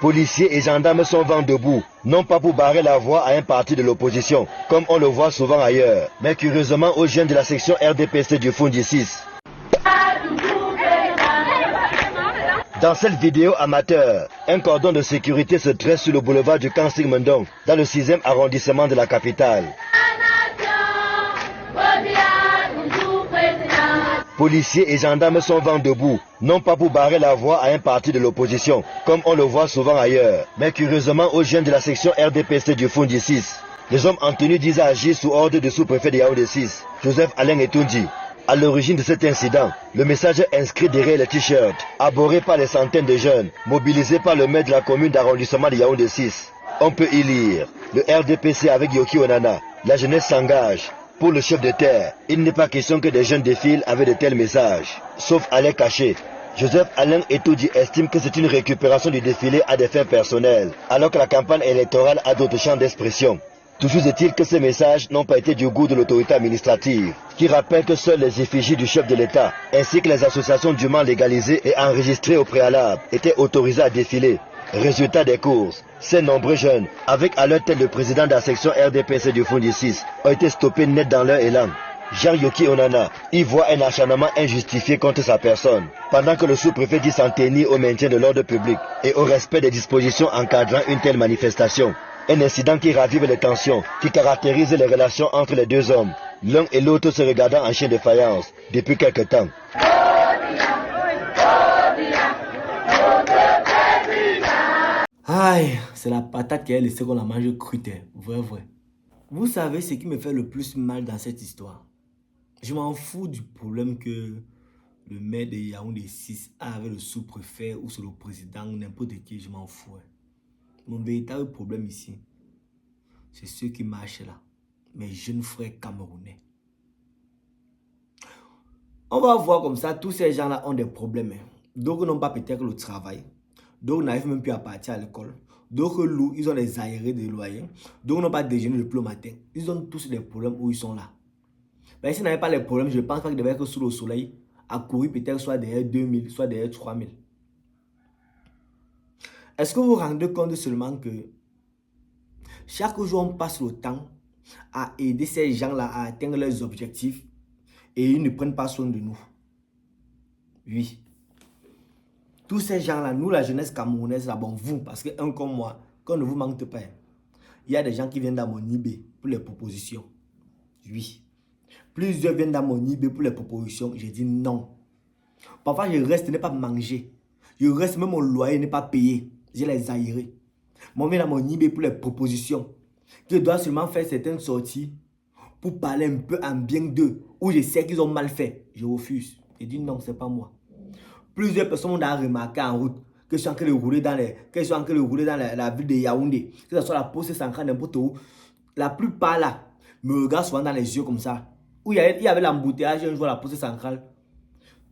Policiers et gendarmes sont vent debout, non pas pour barrer la voie à un parti de l'opposition, comme on le voit souvent ailleurs, mais curieusement aux jeunes de la section RDPC du Fondi 6. Dans cette vidéo amateur, un cordon de sécurité se dresse sur le boulevard du Kansing Mendong, dans le 6e arrondissement de la capitale. Policiers et gendarmes sont vent debout, non pas pour barrer la voie à un parti de l'opposition, comme on le voit souvent ailleurs, mais curieusement aux jeunes de la section RDPC du Fondi 6. Les hommes en tenue disent agir sous ordre du sous-préfet de Yaoundé 6, Joseph Alain Etunji. À l'origine de cet incident, le message inscrit derrière le t-shirt, abhorré par les centaines de jeunes, mobilisés par le maire de la commune d'arrondissement de Yaoundé 6. On peut y lire, le RDPC avec Yoki Onana, la jeunesse s'engage. Pour le chef de terre, il n'est pas question que des jeunes défilent avec de tels messages, sauf à les cacher. Joseph Alain Etunji estime que c'est une récupération du défilé à des fins personnelles, alors que la campagne électorale a d'autres champs d'expression. Toujours est-il que ces messages n'ont pas été du goût de l'autorité administrative, qui rappelle que seules les effigies du chef de l'État, ainsi que les associations dûment légalisées et enregistrées au préalable, étaient autorisées à défiler. Résultat des courses, ces nombreux jeunes, avec à leur tête le président de la section RDPC du Fondi 6, ont été stoppés net dans leur élan. Jean-Yoki Onana y voit un acharnement injustifié contre sa personne, pendant que le sous-préfet dit s'en tenir au maintien de l'ordre public et au respect des dispositions encadrant une telle manifestation. Un incident qui ravive les tensions, qui caractérise les relations entre les deux hommes, l'un et l'autre se regardant en chien de faïence depuis quelque temps. Aïe, c'est la patate qui est laissée qu'on la mange crue, vrai. Vous savez ce qui me fait le plus mal dans cette histoire? Je m'en fous du problème que le maire de Yaoundé 6 a avec le sous-préfet ou sur le président ou n'importe qui, je m'en fous. Mon véritable problème ici, c'est ceux qui marchent là, mes jeunes frères camerounais. On va voir comme ça, tous ces gens-là ont des problèmes. D'autres n'ont pas peut-être le travail. D'autres n'arrivent même plus à partir à l'école. D'autres louent, ils ont des aérés de loyer. D'autres n'ont pas déjeuné depuis le matin. Ils ont tous des problèmes où ils sont là. Mais s'ils n'avaient pas les problèmes, je ne pense pas qu'ils devaient être sous le soleil, à courir peut-être soit derrière 2000, soit derrière 3000. Est-ce que vous vous rendez compte seulement que chaque jour on passe le temps à aider ces gens-là à atteindre leurs objectifs et ils ne prennent pas soin de nous? Oui. Tous ces gens-là, nous la jeunesse camerounaise, là, bon vous, parce qu'un comme moi, qu'on ne vous manque pas, il y a des gens qui viennent dans mon IB pour les propositions. Oui. Plusieurs viennent dans mon IB pour les propositions. J'ai dit non. Parfois je reste, n'est pas manger. Je reste, même mon loyer n'est pas payé. J'ai les aérés. Moi, je viens dans mon IB pour les propositions. Je dois seulement faire certaines sorties pour parler un peu en bien d'eux, où je sais qu'ils ont mal fait. Je refuse. Je dis non, c'est pas moi. Plusieurs personnes ont remarqué en route que je suis en train de rouler dans, la ville de Yaoundé, que ce soit la poste centrale, n'importe où. La plupart là me regardent souvent dans les yeux comme ça. Où il y avait l'embouteillage, un jour à la poste centrale.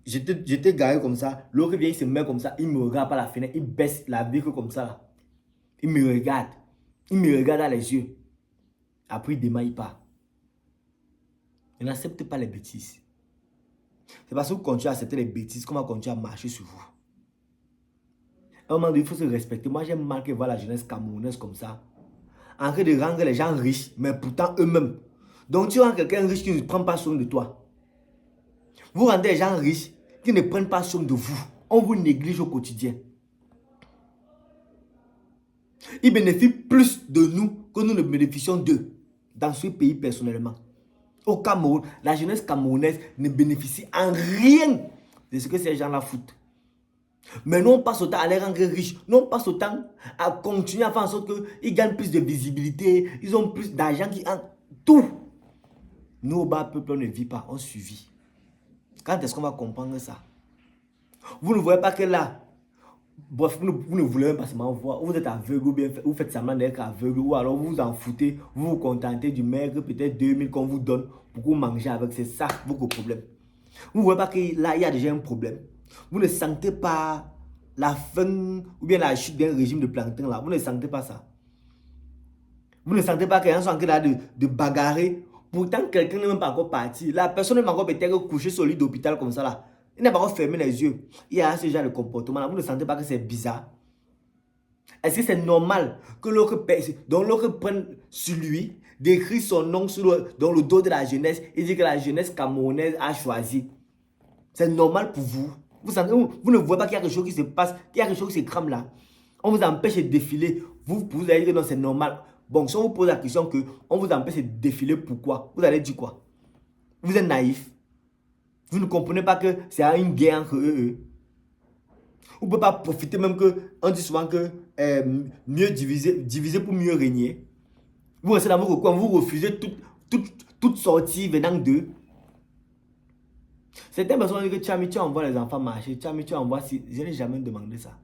J'étais garé comme ça. L'autre vient, il se met comme ça. Il me regarde par la fenêtre. Il baisse la vitre comme ça. Là. Il me regarde. Il me regarde dans les yeux. Après, il démarre, il part. Je n'accepte pas les bêtises. C'est parce que vous continuez à accepter les bêtises qu'on va continuer à marcher sur vous. À un moment donné, il faut se respecter. Moi, j'aime mal que voir la jeunesse camerounaise comme ça. En train de rendre les gens riches, mais pourtant eux-mêmes. Donc, tu rends quelqu'un riche qui ne prend pas soin de toi. Vous rendez les gens riches qui ne prennent pas soin de vous. On vous néglige au quotidien. Ils bénéficient plus de nous que nous ne bénéficions d'eux. Dans ce pays personnellement. Au Cameroun, la jeunesse camerounaise ne bénéficie en rien de ce que ces gens-là foutent. Mais nous, on passe autant à les rendre riches. Nous, on passe autant à continuer à faire en sorte qu'ils gagnent plus de visibilité. Ils ont plus d'argent qui en tout. Nous, au bas peuple, on ne vit pas, on suit. Quand est-ce qu'on va comprendre ça? Vous ne voyez pas que là, bref, vous ne voulez même pas seulement voir. Vous êtes aveugle ou bien vous faites semblant d'être aveugle ou alors vous vous en foutez. Vous vous contentez du maigre, peut-être 2000 qu'on vous donne pour que vous mangez avec. C'est ça vos problèmes. Vous ne voyez pas que là, il y a déjà un problème. Vous ne sentez pas la fin ou bien la chute d'un régime de plancton là. Vous ne sentez pas ça. Vous ne sentez pas que les gens sont en train de bagarrer. Pourtant, quelqu'un n'est même pas encore parti. La personne n'est pas encore peut-être couchée sur le lit d'hôpital comme ça là. Il n'a pas encore fermé les yeux. Il y a ce genre de comportement là. Vous ne sentez pas que c'est bizarre? Est-ce que c'est normal que l'autre prenne sur lui, décrit son nom dans le dos de la jeunesse et dit que la jeunesse camerounaise a choisi? C'est normal pour vous? Vous ne voyez pas qu'il y a quelque chose qui se passe, qu'il y a quelque chose qui se crame là? On vous empêche de défiler. Vous allez dire que non, c'est normal. Bon, si on vous pose la question que on vous empêche de défiler, pourquoi? Vous allez dire quoi? Vous êtes naïf. Vous ne comprenez pas que c'est une guerre entre eux. Vous ne pouvez pas profiter même que, on dit souvent que mieux diviser pour mieux régner. Vous restez dans vos recoins, vous refusez toute sortie venant d'eux. Certaines personnes disent que Tchami, tu envoies les enfants marcher. Tchami, tu envoies si. Je n'ai jamais demandé ça.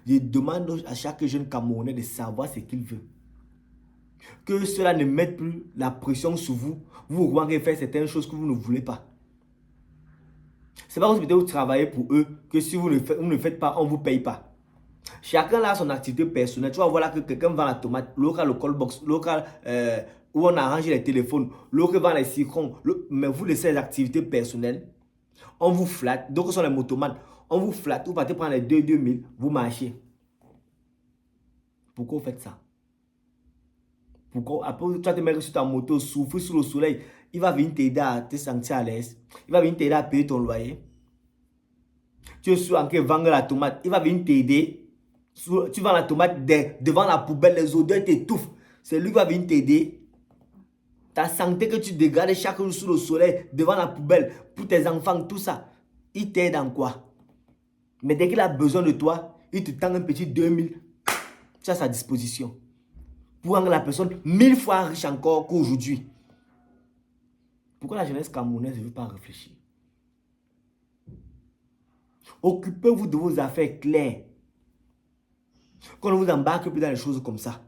Je demande à chaque jeune Camerounais de savoir ce qu'il veut. Que cela ne mette plus la pression sur vous. Vous remarquez faire certaines choses que vous ne voulez pas. C'est pas parce que vous travaillez pour eux que si vous ne faites pas, on ne vous paye pas. Chacun a son activité personnelle. Tu vas voir là que quelqu'un vend la tomate, l'autre a le callbox, l'autre où on arrange les téléphones, l'autre vend les citrons. Mais vous laissez les activités personnelles. On vous flatte. Donc, ce sont les motomanes. On vous flatte. Vous partez prendre les 2000, vous marchez. Pourquoi vous faites ça? Pourquoi? Après, tu vas te mettre sur ta moto, souffler sous le soleil. Il va venir t'aider à te sentir à l'aise. Il va venir t'aider à payer ton loyer. Tu es sûr en train de vendre la tomate. Il va venir t'aider. Tu vends la tomate devant la poubelle. Les odeurs t'étouffent. C'est lui qui va venir t'aider. Ta santé que tu dégrades chaque jour sous le soleil, devant la poubelle, pour tes enfants, tout ça. Il t'aide en quoi? Mais dès qu'il a besoin de toi, il te tend un petit 2000. Tu as sa disposition. Pour rendre la personne 1000 fois riche encore qu'aujourd'hui. Pourquoi la jeunesse camerounaise ne veut pas réfléchir? Occupez-vous de vos affaires claires. Qu'on ne vous embarque plus dans les choses comme ça.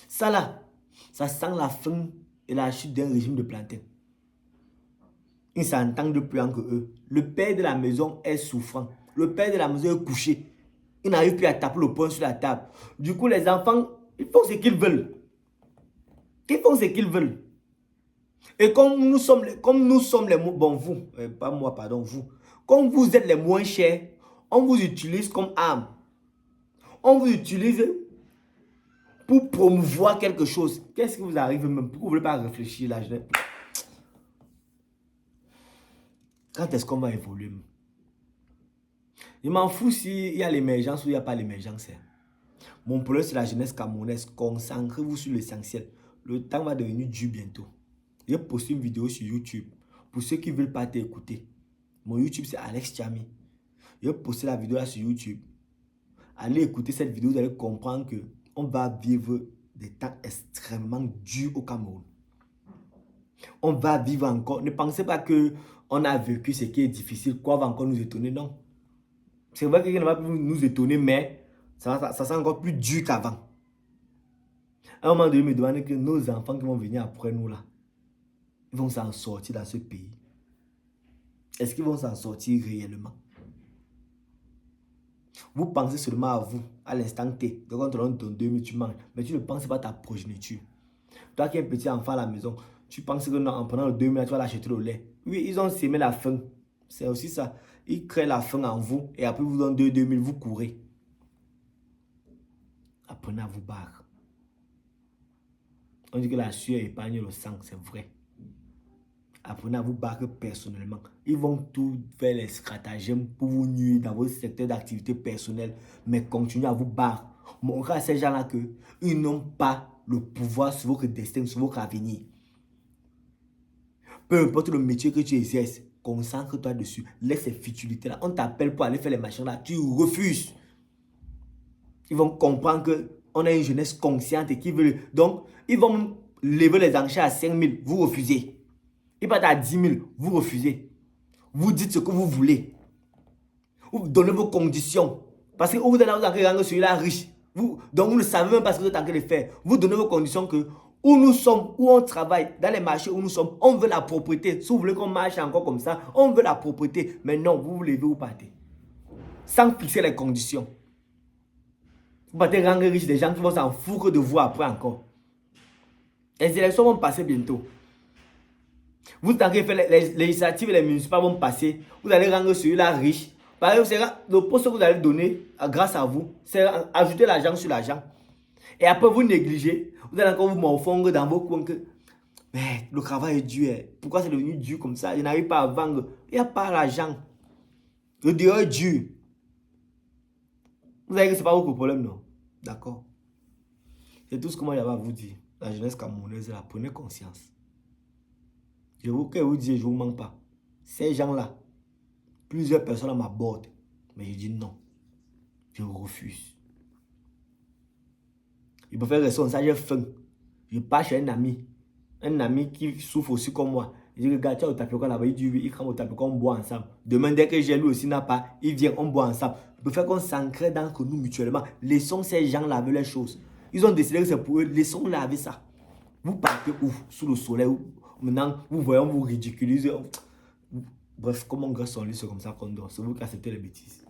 Ça là, ça sent la fin et la chute d'un régime de plantain. Ils s'entendent plus entre eux. Le père de la maison est souffrant. Le père de la maison est couché. Il n'arrive plus à taper le poing sur la table. Du coup, les enfants, ils font ce qu'ils veulent. Ils font ce qu'ils veulent. Et comme nous sommes les moins... Bon, vous, pas moi, pardon, vous. Comme vous êtes les moins chers, on vous utilise comme arme. On vous utilise pour promouvoir quelque chose. Qu'est-ce qui vous arrive même? Pourquoi vous ne voulez pas réfléchir là? Quand est-ce qu'on va évoluer? Je m'en fous s'il y a l'émergence ou il n'y a pas l'émergence. Mon problème, c'est la jeunesse camerounaise. Concentrez-vous sur l'essentiel. Le temps va devenir dur bientôt. J'ai posté une vidéo sur YouTube. Pour ceux qui ne veulent pas t'écouter. Mon YouTube, c'est Alex Tchami. J'ai posté la vidéo là sur YouTube. Allez écouter cette vidéo, vous allez comprendre que on va vivre des temps extrêmement durs au Cameroun. On va vivre encore. Ne pensez pas que on a vécu ce qui est difficile. Quoi va encore nous étonner? Non. C'est vrai que quelqu'un ne va plus nous étonner, mais ça sera encore plus dur qu'avant. À un moment donné, je me demande que nos enfants qui vont venir après nous là, ils vont s'en sortir dans ce pays. Est-ce qu'ils vont s'en sortir réellement? Vous pensez seulement à vous, à l'instant T. Donc on te donne 2000, tu manges. Mais tu ne penses pas à ta progéniture. Toi qui es un petit enfant à la maison, tu penses que non, en prenant le 2000, tu vas l'acheter le lait. Oui, ils ont sémé la faim. C'est aussi ça. Ils créent la faim en vous et après vous donnent 2000, vous courez. Apprenez à vous battre. On dit que la sueur épargne le sang, c'est vrai. Apprenez à vous battre personnellement. Ils vont tout faire les stratagèmes pour vous nuire dans votre secteur d'activité personnelle. Mais continuez à vous battre. Montrez à ces gens-là qu'ils n'ont pas le pouvoir sur votre destin, sur votre avenir. Peu importe le métier que tu exerces, concentre-toi dessus. Laisse ces futilités-là. On t'appelle pour aller faire les machins-là. Tu refuses. Ils vont comprendre qu'on a une jeunesse consciente et qui veut... Donc, ils vont lever les enchères à 5 000. Vous refusez. Ils partent à 10 000. Vous refusez. Vous dites ce que vous voulez. Vous donnez vos conditions. Parce que vous êtes là, vous allez rendre celui-là riche. Donc, vous ne savez même pas ce que vous êtes en train de faire. Vous donnez vos conditions que où nous sommes, où on travaille, dans les marchés où nous sommes, on veut la propriété. Si vous voulez qu'on marche encore comme ça, on veut la propriété. Mais non, vous vous levez, vous partez. Sans fixer les conditions. Vous partez rendre riche des gens qui vont s'en foutre de vous après encore. Les élections vont passer bientôt. Vous êtes en train de faire les législatives et les municipales vont passer. Vous allez rendre celui-là riche Par exemple, le poste que vous allez donner grâce à vous, c'est ajouter l'argent sur l'argent. Et après, vous négligez. Vous allez encore vous morfondre dans vos coins que mais le travail est dur. Pourquoi c'est devenu dur comme ça? Je n'arrive pas à vendre. Il n'y a pas l'argent. Le dehors est dur. Vous savez que ce n'est pas votre problème, non? D'accord. C'est tout ce que moi j'avais à vous dire. La jeunesse camerounaise, là, prenez conscience. Je vous dis, je ne vous mens pas. Ces gens-là, plusieurs personnes m'abordent. Mais je dis non. Je refuse. Il peut faire rester ça, j'ai faim. Je pars chez un ami qui souffre aussi comme moi. Je dis, regarde, tu as au tapioca là-bas, il dit oui, il crame au tapioca, on boit ensemble. Demain, dès que j'ai lui aussi n'a pas, il vient, on boit ensemble. Il peut faire qu'on s'ancre entre nous mutuellement. Laissons ces gens laver les choses. Ils ont décidé que c'est pour eux, laissons laver ça. Vous partez où? Sous le soleil, maintenant, vous voyez, on vous ridiculise. Bref, comme on gosse son lit, c'est comme ça qu'on dort. C'est vous qui acceptez les bêtises.